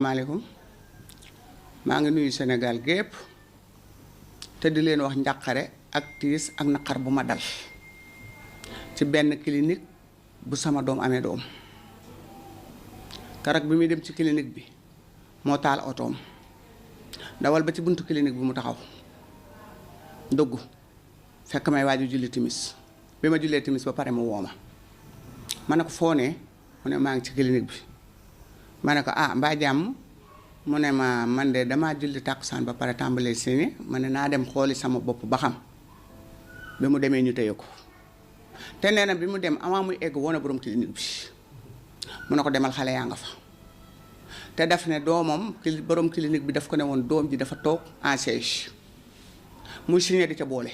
maaleykum maa ngi nuyu Sénégal gépp te di leen wax njàqare ak tiis ak naqar bu ma dal ci benn clinique bu sama doom amee doom karak bi muy dem ci clinique bi moo taal otoom dawal ba ci buntu clinique bi mu taxaw dugg fekk may waaju julli timis bi ma jullee timis ba pare mu woo ma ne ko foo ne mu ne maa ngi ci clinique bi ma ne ko mbaa jàmm mu ne ma man de damaa julli tàkkusaan ba pare tàmbalee seeni ma ne naa dem xooli sama bopp ba xam bi mu demee ñu téye ko te nee na bi mu dem avant muy egg woon a borom clinique bi mu ne ko demal xale yaa nga fa te daf ne doomam borom clinique bi daf ko ne woon doom ji dafa toog en siège muy signé di ca boole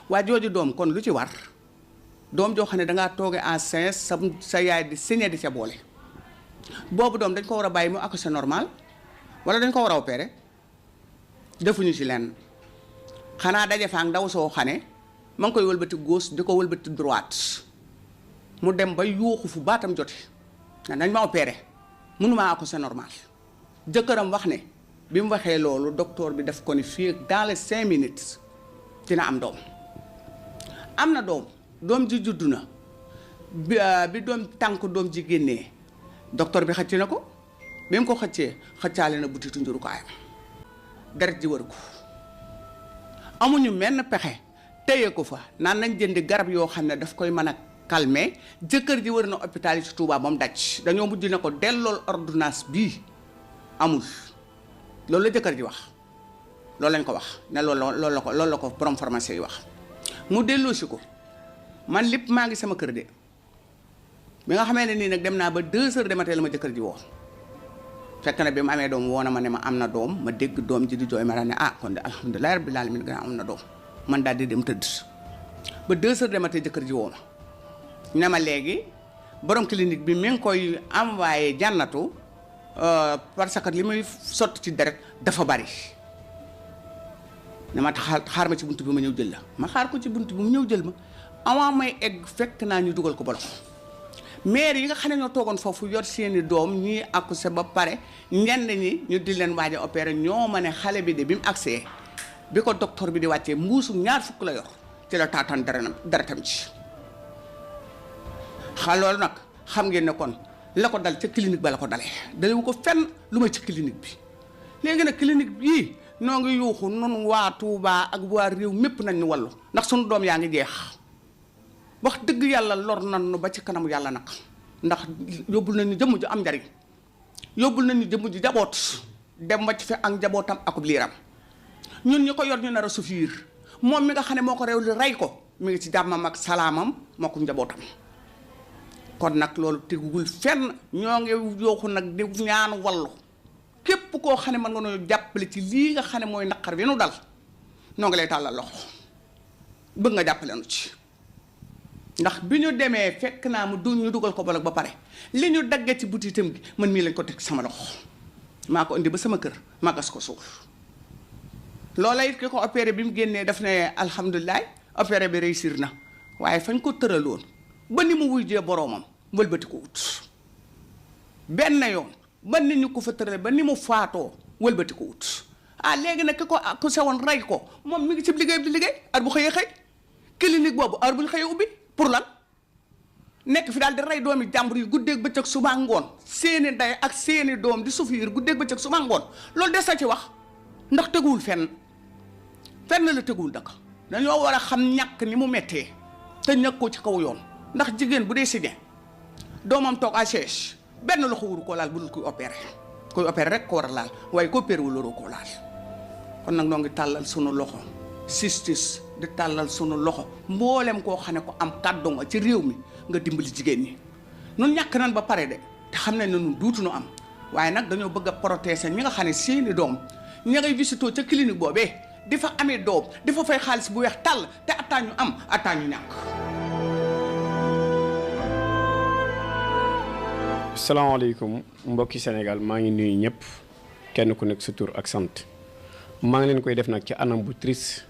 waa jooju doom kon lu ci war doom joo xam ne dangaa tooge en siège sa yaay di signé di ca boole boobu doom dañ ko war a bàyyi mu accouché normal wala dañ ko war a opéré defuñu ci lenn xanaa daje fa ak ndaw soo xane ma ngi koy wëlbati gauche di ko wëlbati droite mu dem ba yuuxu fu baatam joti nañ ma opéré mënumaa accouché normal jëkkëram wax ne bi mu waxee loolu docteur bi daf ko ni fii dans les 5 minutes dina am doom am na doom ji juddu na bi doom tànk doom ji génnee docteur bi xëcc na ko bi mu ko xëccee xëccaale na butitu njurukaayam deret ji wër ko amuñu menn pexe téye ko fa naan nañ jëndi garab yoo xam ne daf koy mën a calmer jëkkër ji wër na hôpital yi ci Touba ba mu daj dañoo mujj ne ko dellool ordonnance bii amul loolu la jëkkër ji wax loolu lañ ko wax ne loolu la ko borom pharmacie yi wax mu delloosi ko man lépp maa ngi sama kër de bi nga xamee ne nii nag dem naa ba 2 heures de matin la ma jëkkër ji woo fekk na bi mu amee doom woo na ma ne ma am na doom ma dégg doom ji di jooy ma daal ne kon de alhamdulilah rabbil alamin gën a am na doom man daal di dem tëdd ba 2 heures de matin jëkkër ji woo ma ne ma léegi borom clinique bi mi ngi koy envoyé jànnatu parce que li muy sotti ci deret dafa bari ne ma xaar ma ci bunt bi ma ñëw jël la ma xaar ko ci bunt bi mu ñëw jël ma avant may egg fekk naa ñu dugal ko bolo maire yi nga xam ne ñoo toogoon foofu yor seeni doom ñii accouché ba pare ñenn ñi ñu di leen waaj a opéré ñoo ma ne xale bi de bi mu accès bi ko docteur bi di wàccee mbuusu 2 fukk la yor ci la taataan deretam ci loolu nag xam ngeen ne kon la ko dal ca clinique ba la ko dalee dalewu ko fenn lu may ci clinique bi léegi nag clinique bii noo ngi yuuxu nun waa Touba ak waa réew mépp nañ ñu wallu ndax sunu doom yaa ngi jeex wax dëgg yàlla lor nañu ba ci kanamu yàlla nag ndax yóbbul nañu jëmm ju am njariñ yóbbul nañu jëmm ju jaboot dem wacc fi ak njabootam akub liiram ñun ñi ko yor ñu nar a souffrir moom mi nga xam ne moo ko réew li rey ko mi ngi ci jàmmam ak salaamam moo ko njabootam kon nag loolu tegugul fenn ñoo ngi yooxu nag di ñaan wallu képp koo xam ne mën nga noo jàppale ci lii nga xam ne mooy naqar bi nu dal noo ngi lay tàllal loxo bëgg nga jàppale nu ci ndax bi ñu demee fekk naa mu ñu dugal ko bolog ba pare li ñu daggee ci butitam gi man mii lañ ko teg sama loxo maa ko indi ba sama kër maa gas ko suul loola it ki ko opéré bi mu génnee daf ne alhamdulilah opéré bi réussir na waaye fañ ko tëraloon ba ni mu wujjee boroomam wëlbati ko wut benn yoon ba nit ñu ko fa tërale ba ni mu faatoo wëlbati ko wut léegi nag ki ko ku sewoon rey ko moom mi ngi ci liggéey bi di liggéey ar bu xëyee xëy clinique boobu ar bu ñu xëyee ubbi pour lan nekk fi daal di rey doomi jàmbur yi guddeeg bëccëg suba ngoon seeni ndey ak seeni doom di souffrir guddeeg bëccëg suba ngoon loolu des na ci wax ndax teguwul fenn la teguwul daka dañoo war a xam ñàkk ni mu mettee te ñàkk ko ci kaw yoon ndax jigéen bu dee signé doomam toog à chaise benn loxo wuru koo laal bu dul kuy opéré rek ko war a laal waaye ko opéré wul waroo koo laal kon nag noo ngi tàllal sunu loxo justice di tàllal sunu loxo mboolem koo xam ne ko am kàddu nga ci réew mi nga dimbali jigéen ñi nun ñàkk nan ba pare de te xam ne nun duutu nu am waaye nag dañoo bëgg a protéger ñi nga xam ne seeni doom ña ngay visitoo ca clinique boobee di fa amee doom di fa fay xaalis bu weex tàll te attaa ñu am attaa ñu ñàkk. salaamaaleykum mbokki Sénégal maa ngi nuyu ñëpp kenn ku nekk sa tur ak sant maa ngi leen koy def nag ci anam bu triste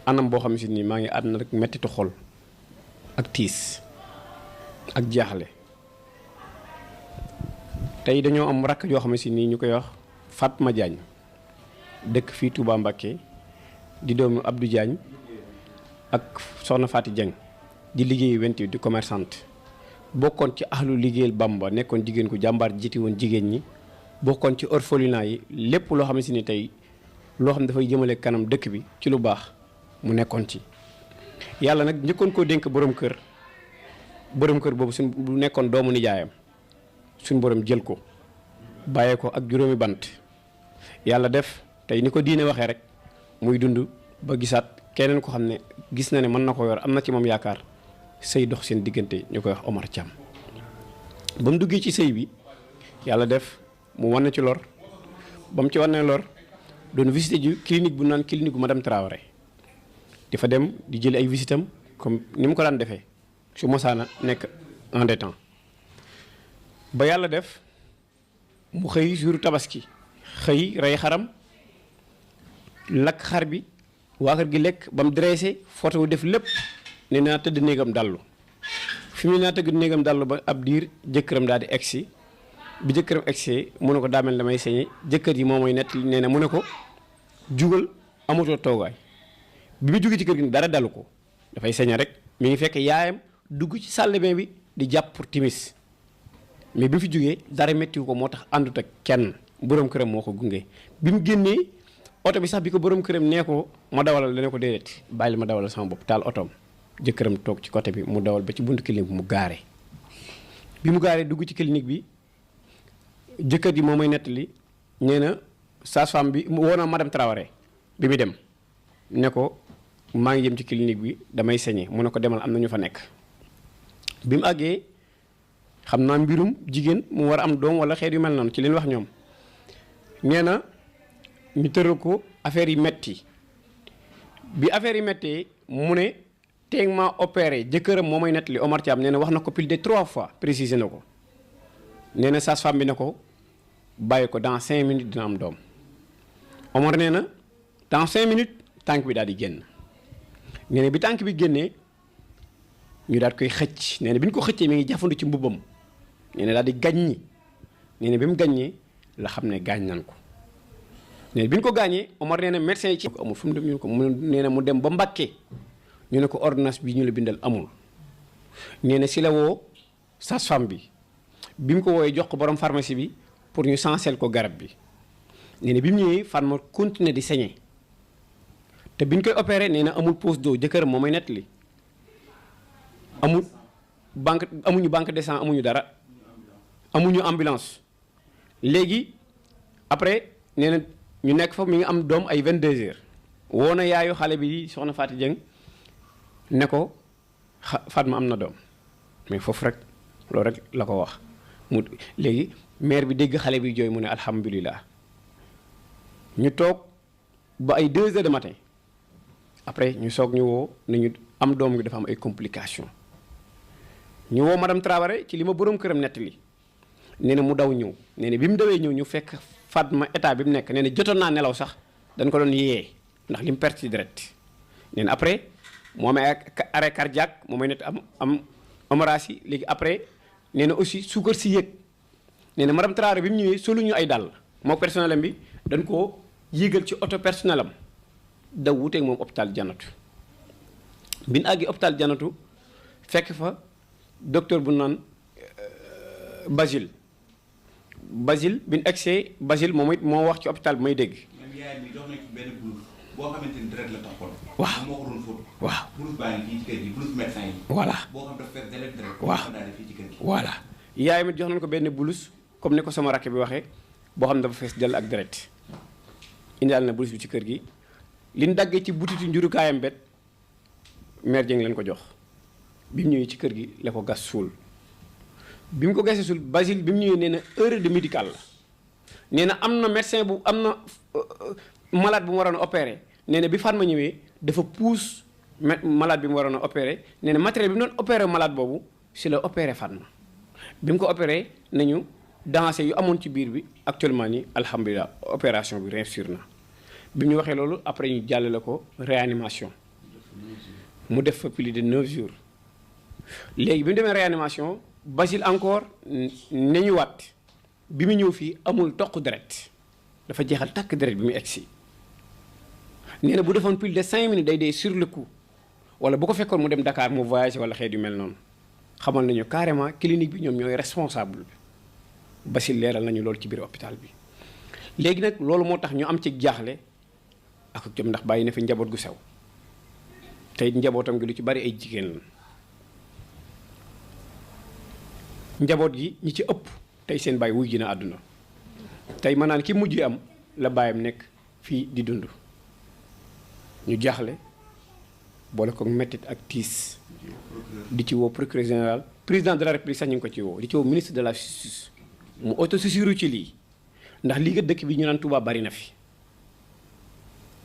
anam boo xam si nii maa ngi àdduna rek mettitu xol ak tiis ak jaaxle tey dañoo am rakk yoo xam ne si nii ñu koy wax Fatma Diagne dëkk fii Touba Mbacké di doomu Abdou Diagne ak soxna Fatou Dieng di liggéey 28 di commerçante bokkoon ci ahlu liggéeyal Bamba nekkoon jigéen ku jàmbaar jiiti woon jigéen ñi bokkoon ci orphelinat yi lépp loo xam ne si ni tey loo xam ne dafay jëmale kanam dëkk bi ci lu baax mu nekkoon ci yàlla nag njëkkoon koo dénk borom kër boobu suñ bu nekkoon doomu nijaayam suñ borom jël ko bàyyee ko ak juróomi bant yàlla def tey ni ko diine waxee rek muy dund ba gisaat keneen ko xam ne gis na ne mën na ko yor am na ci moom yaakaar sëy dox seen diggante ñu koy wax Omar Thiam ba mu duggee ci sëy bi yàlla def mu wane ci lor ba mu ci wane lor doon visité ji clinique bu naan clinique bu madame Traoré di fa dem di jëli ay visitam comme ni mu ko daan defee su mosaana nekk en des temps ba yàlla def mu xëy jour tabaski xëy rey xaram lakk xar bi waa kër gi lekk ba mu dressé photo def lépp ne naa tëdd néegam dallu fi mu ne naa tëdd néegam dallu ba ab diir jëkkëram daal di egsi bi jëkkëram egsee mu ne ko daa mel damay sañe jëkkër yi moom mooy nett nee na mu ne ko jugal amatoo toogaay bi mu jógee ci kër gi dara dalu ko dafay sañe rek mi ngi fekk yaayam dugg ci salle de bain bi di jàpp pour timis mais bi mu fi jógee dara méttiwu ko moo tax àndut ak kenn borom këram moo ko gunge bi mu génnee oto bi sax bi ko borom këram nee ko ma dawalal dana ko déedéet bàyyi ma dawalal sama bopp taal otoom jëkkëram toog ci côté bi mu dawal ba ci buntu clinique bi mu gaare bi mu gaaree dugg ci clinique bi jëkkër ji moo may nettali nee na sage-femme bi woo na madame Traoré bi mu dem ne ko maa ngi jëm ci clinique bi damay sañe mu ne ko demal am na ñu fa nekk bi mu àggee xam naa mbirum jigéen mu war a am doom wala xeet yu mel noonu ci leen wax ñoom nee na ñu tëral ko affaire yi metti bi affaire yi mettee mu ne teeg ma opéré jëkkëram moo may nettali Omar Thiam nee na wax na ko plus de 3 fois précisé na ko nee na sage-femme bi ne ko bàyyi ko dans 5 minutes dina am doom Omar nee na dans 5 minutes tànk bi daal di génn nee na bi tànk bi génnee ñu daal koy xëcc nee na bi ñu ko xëccee mi ngi jafandu ci mbubbam nee na daal di gàññi nee na bi mu gàññee la xam ne gaañ nan ko nee na bi ñu ko gaañee Omar nee na médecin yi ci amul fu mu dem ñu ko mu nee na mu dem ba Mbàkke ñu ne ko ordonnance bi ñu la bindal amul nee na si la woo sage-femme bi mu ko wooyee jox ko borom pharmacie bi pour ñu sanseel ko garab bi nee na bi mu ñëwee fan ma continuer di saigner te bi ñu koy opéré nee na amul pose d'eau jëkkëram moo may nettali amuñu banque de sang amuñu dara amuñu ambulance léegi après nee na ñu nekk fa mi ngi am doom ay 22 heures woo na yaayu xale bi soxna Fatou Dieng ne ko Fatma am na doom mais foofu rek loolu rek la ko wax mu léegi mère bi dégg xale bi jooy mu ne alhamdulilah ñu toog ba ay 2 heures de matin après ñu soog ñu woo ne ñu am doom gi dafa am ay complications ñu woo madame Traoré ci li ma borom këram nettali nee na mu daw ñëw nee na bi mu dawee ñëw ñu fekk Fatma état bi mu nekk nee na jotoon naa nelaw sax dañ ko doon yee ndax li mu perte ci deret nee na après moo amee arrêt cardiaque moo may nett am hémorragie léegi après nee na aussi suukar si yëg nee na madame Traoré bi mu ñëwee soluñu ay dàll moo personnel am bi dañ koo yéegal ci auto personnel am daw wuteeg moom hôpital Janatu bi ñu àggi hôpital Janatu fekk fa docteur bu naan Basile bi ñu egsee Basile moom it moo wax ci hôpital bi may dégg. même yaay bi jox nañ ci benn blouse boo xamante ni deret la taxoon. waaw moo ko doon fóot. waaw blouse baa ngi fii ci kër gi blouse médecin yi. voilà boo xam dafa fekk deret. waaw daal fii ci kër gi. voilà yaay mi jox nañ ko benn blouse comme ni ko sama rakk bi waxee boo xam ne dafa fees dell ak deret indaal na blouse bi ci kër gi li ñu daggee ci butitu njurukaayam bet mère Dieng leen ko jox bi mu ñëwee ci kër gi la ko gas suul. bi mu ko gasee sul Basile bi mu ñëwee nee na heure de médical la nee na am na médecin bu am na malade bu mu waroon a opéré nee na bi Fatma ñëwee dafa pousse malade bi mu waroon a opéré nee na matériel bi mu doon opéré malade boobu si la opéré Fatma bi mu ko opéré nañu dansé yu amoon ci biir bi actuellement nii alhamdulilah opération bi réussir na bi ñu waxee loolu après ñu jàllale ko réanimation mu def fa plus de 9 jours léegi bi mu demee réanimation Basile encore ne ñu waat bi mu ñëw fii amul toq deret dafa jeexal takk deret bi mu egsi nee na bu defoon plus de 5 minutes day dee sur le coup wala bu ko fekkoon mu dem Dakar mu voyagé wala xeet yu mel noonu xamal nañu carrément clinique bi ñoom ñooy responsable bi ba si leeral nañu loolu ci biir hôpital bi. léegi nag loolu moo tax ñu am ci jaaxle ak jom ndax bàyyi na fi njaboot gu sew tey njabootam gi lu ci bari ay jigéen la njaboot gi ñi ci ëpp tey seen baay wuy ji na àdduna tey ma naan ki mujj am la baayam nekk fii di dund ñu jaaxle boole ko mettit ak tiis di ci woo procureur général président de la république sax ñu ngi ko ci woo di ci woo ministre de la justice mu autosaisiru ci lii ndax lii nga dëkk bi ñu naan Touba bari na fi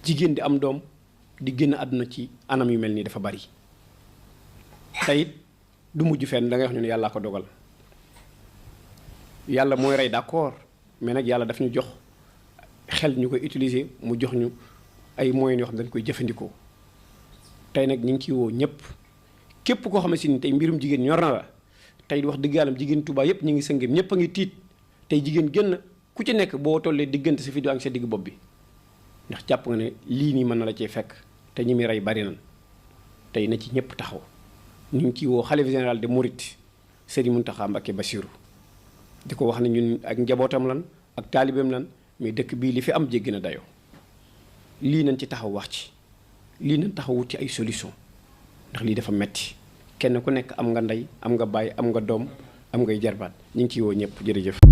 jigéen di am doom di génn àdduna ci anam yu mel nii dafa bari tey it du mujj fenn da ngay wax ñu ne yàllaa ko dogal yàlla mooy rey d'accord mais nag yàlla daf ñu jox xel ñu koy utiliser mu jox ñu ay moyens yoo xam ne dañ koy jëfandikoo tey nag ñu ngi ciy woo ñëpp képp koo xam ne si ni tey mbirum jigéen ñor na la tey wax dëgg yàlla jigéen Touba yëpp ñu ngi sëngéem ñëpp a ngi tiit tey jigéen génn ku ci nekk boo tollee diggante sa fi ak sa digg bopp bi ndax jàpp nga ne lii nii mën na la cee fekk te ñi muy rey bari nan tey na ci ñëpp taxaw ñu ngi ciy woo xalifa général de Mouride Serigne Mountakha Mbacké Bassirou di ko wax ne ñun ak njabootam lan ak taalibeem lan mais dëkk bii li fi am jéggi na dayoo lii nañ ci taxaw wax ci lii nañ taxaw wut ci ay solution ndax lii dafa metti kenn ku nekk am nga ndey am nga baay am nga doom am ngay jarbaat ñu ngi ciy woo ñëpp jërëjëf